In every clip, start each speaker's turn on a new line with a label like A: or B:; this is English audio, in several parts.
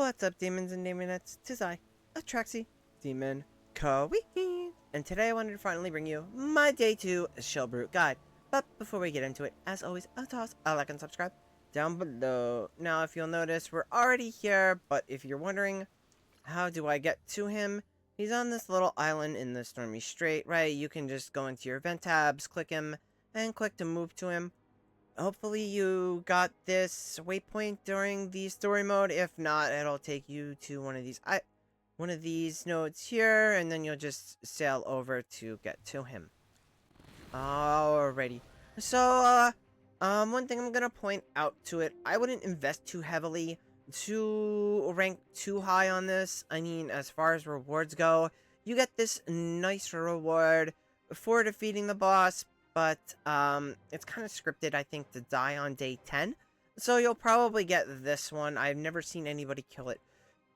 A: What's up, demons and demonettes? 'Tis I, Atraxi, Demon Kawi, and today I wanted to finally bring you my Day 2 Shellbrute guide. But before we get into it, as always, I'll toss a like and subscribe down below. Now, if you'll notice, we're already here, but if you're wondering, how do I get to him? He's on this little island in the Stormy Strait, right? You can just go into your event tabs, click him, and click to move to him. Hopefully you got this waypoint during the story mode. If not, it'll take you to one of these nodes here, and then you'll just sail over to get to him. Alrighty. So, one thing I'm gonna point out to it, I wouldn't invest too heavily to rank too high on this. I mean, as far as rewards go, you get this nice reward for defeating the boss, but it's kind of scripted, I think, to die on day 10. So you'll probably get this one. I've never seen anybody kill it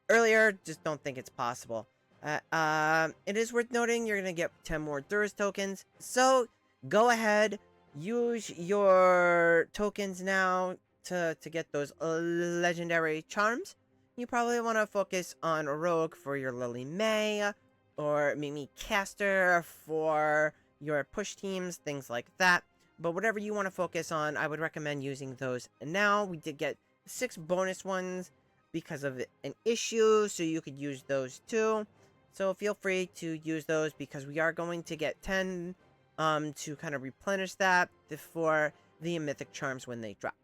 A: earlier, just don't think it's possible. It is worth noting you're going to get 10 more Durst tokens. So go ahead, use your tokens now to get those legendary charms. You probably want to focus on Rogue for your Lily May, or maybe Caster for your push teams, things like that. But whatever you want to focus on, I would recommend using those now. We did get 6 bonus ones because of an issue, so you could use those too. So feel free to use those because we are going to get 10 to kind of replenish that for the mythic charms when they drop.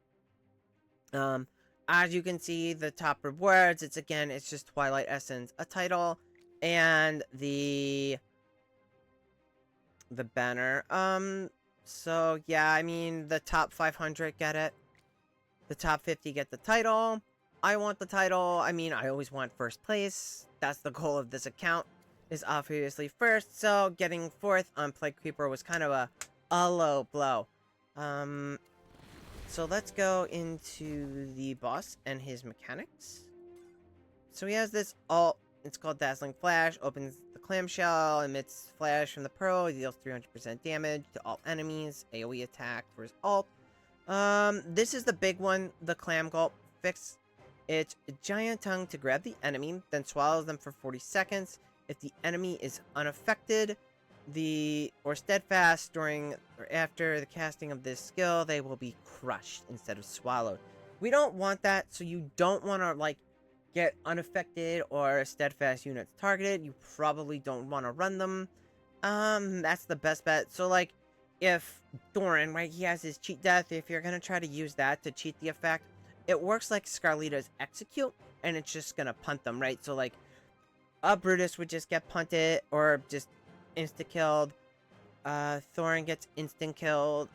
A: As you can see, the top rewards, it's just Twilight Essence, a title, and the banner. So yeah, I mean, the top 500 get it. The top 50 get the title. I want the title. I mean, I always want first place. That's the goal of this account, is obviously first. So getting fourth on Plague Creeper was kind of a low blow. So let's go into the boss and his mechanics. So he has this ult. It's called Dazzling Flash. Opens the clamshell, emits flash from the pearl, deals 300% damage to all enemies, AoE attack for his ult. This is the big one, the Clam Gulp fix. It's a giant tongue to grab the enemy, then swallows them for 40 seconds. If the enemy is unaffected or steadfast during or after the casting of this skill, they will be crushed instead of swallowed. We don't want that, so you don't want to, get unaffected or steadfast units targeted. You probably don't want to run them. That's the best bet. So, if Thorin, right, he has his cheat death, if you're going to try to use that to cheat the effect, it works like Scarlita's execute, and it's just going to punt them, right? So, Brutus would just get punted or just insta-killed. Thorin gets instant-killed.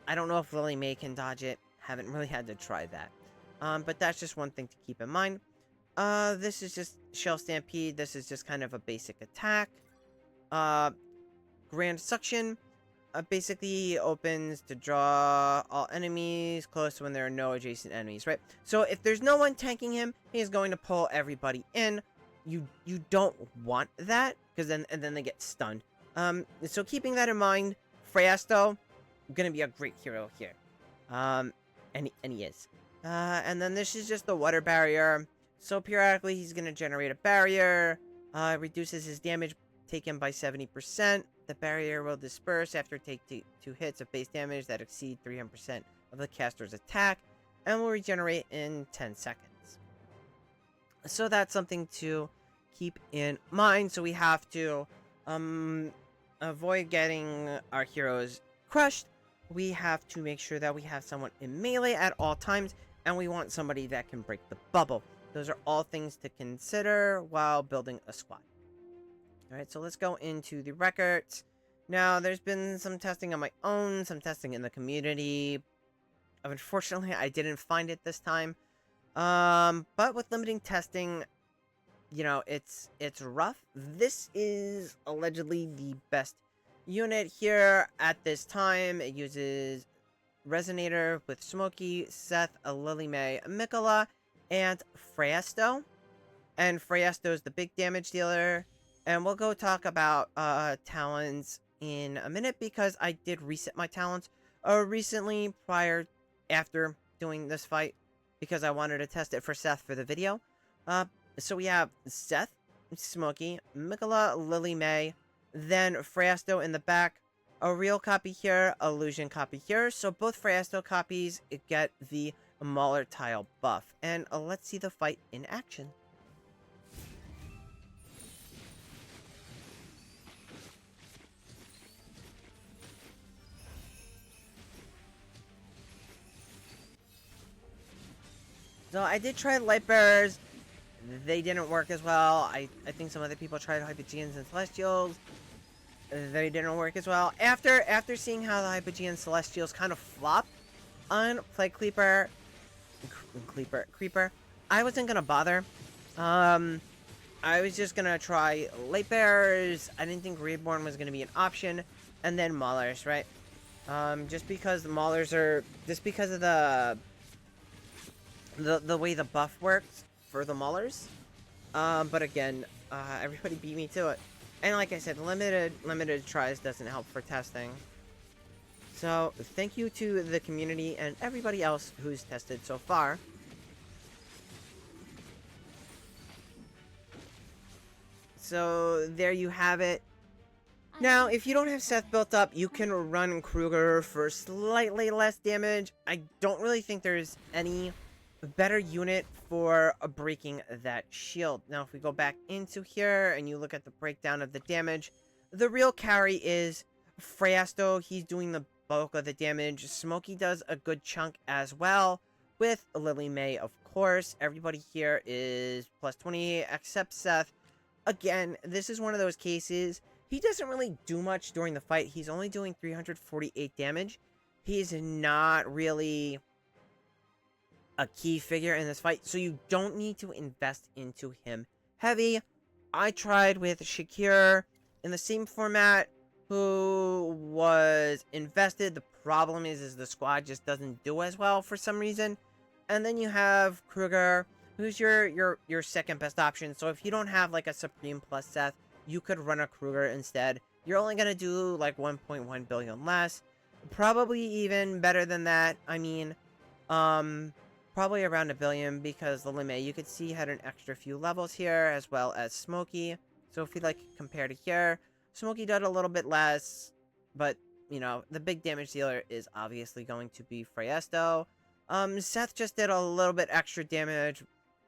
A: I don't know if Lily May can dodge it. Haven't really had to try that. But that's just one thing to keep in mind. This is just Shell Stampede. This is just kind of a basic attack. Grand Suction basically opens to draw all enemies close when there are no adjacent enemies, right? So if there's no one tanking him, he is going to pull everybody in. You don't want that, because then they get stunned. So keeping that in mind, Freyasto gonna be a great hero here. And he is. And then this is just the water barrier. So periodically he's going to generate a barrier, reduces his damage taken by 70%. The barrier will disperse after take 2 hits of base damage that exceed 300% of the caster's attack, and will regenerate in 10 seconds. So that's something to keep in mind. So we have to avoid getting our heroes crushed. We have to make sure that we have someone in melee at all times, and we want somebody that can break the bubble. Those are all things to consider while building a squad. Alright, so let's go into the records. Now, there's been some testing on my own, some testing in the community. Unfortunately, I didn't find it this time. But with limiting testing, it's rough. This is allegedly the best unit here at this time. It uses Resonator with Smokey, Seth, Lily May, Mikola, and Freyasto. And Freyasto is the big damage dealer. And we'll go talk about talents in a minute, because I did reset my talents recently after doing this fight, because I wanted to test it for Seth for the video. So we have Seth, Smokey, Mikola, Lily May, then Frasto in the back, a real copy here, illusion copy here. So both Frasto copies get the Mauler tile buff. And let's see the fight in action. So I did try Light Bearers. They didn't work as well. I think some other people tried Hypogeans and Celestials. They didn't work as well. After seeing how the Hypogean Celestials kind of flopped on Plague Creeper, I wasn't gonna bother. I was just gonna try Light Bearers. I didn't think Reborn was gonna be an option, and then Maulers, right? Just because the Maulers are because of the way the buff works for the Maulers. But again, everybody beat me to it. And like I said, limited tries doesn't help for testing. So thank you to the community and everybody else who's tested so far. So there you have it. Now, if you don't have Seth built up, you can run Kruger for slightly less damage. I don't really think there's any better unit for breaking that shield. Now, if we go back into here and you look at the breakdown of the damage, the real carry is Frasto. He's doing the bulk of the damage. Smokey does a good chunk as well, with Lily May, of course. Everybody here is plus 20 except Seth. Again, this is one of those cases. He doesn't really do much during the fight. He's only doing 348 damage. He's not really a key figure in this fight, so you don't need to invest into him heavy. I tried with Shakir in the same format, who was invested. The problem is the squad just doesn't do as well for some reason. And then you have Kruger, who's your second best option. So if you don't have like a Supreme plus Seth, you could run a Kruger instead. You're only gonna do like 1.1 billion less, probably even better than that. I mean, probably around 1 billion, because the limit, you could see, had an extra few levels here, as well as Smokey. So if we like compare to here, Smokey did a little bit less, but you know, the big damage dealer is obviously going to be Frasto. Seth just did a little bit extra damage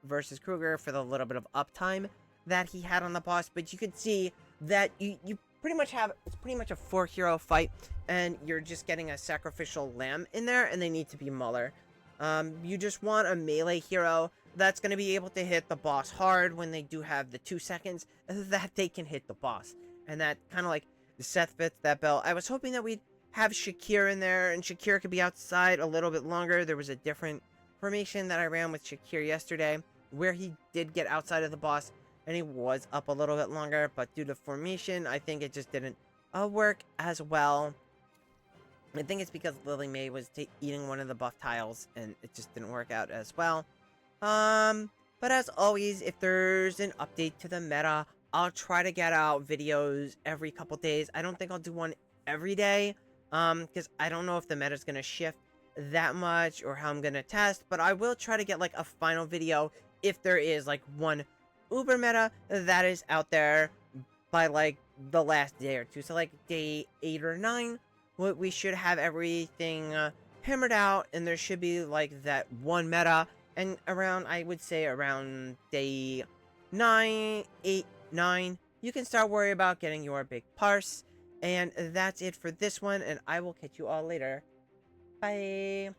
A: versus Kruger for the little bit of uptime that he had on the boss, but you could see that you pretty much have, it's pretty much a 4-hero fight, and you're just getting a sacrificial lamb in there, and they need to be Muller. You just want a melee hero that's going to be able to hit the boss hard when they do have the 2 seconds that they can hit the boss. And that kind of like Seth fits that bill. I was hoping that we'd have Shakir in there, and Shakir could be outside a little bit longer. There was a different formation that I ran with Shakir yesterday where he did get outside of the boss and he was up a little bit longer, but due to formation, I think it just didn't work as well. I think it's because Lily May was eating one of the buff tiles, and it just didn't work out as well. But as always, if there's an update to the meta, I'll try to get out videos every couple days. I don't think I'll do one every day, because I don't know if the meta's going to shift that much or how I'm going to test, but I will try to get, like, a final video if there is, like, one Uber meta that is out there by, like, the last day or two. So, like, day 8 or 9. We should have everything hammered out, and there should be like that one meta, and around, I would say around day 9, 8, 9, you can start worrying about getting your big parse. And that's it for this one, and I will catch you all later. Bye.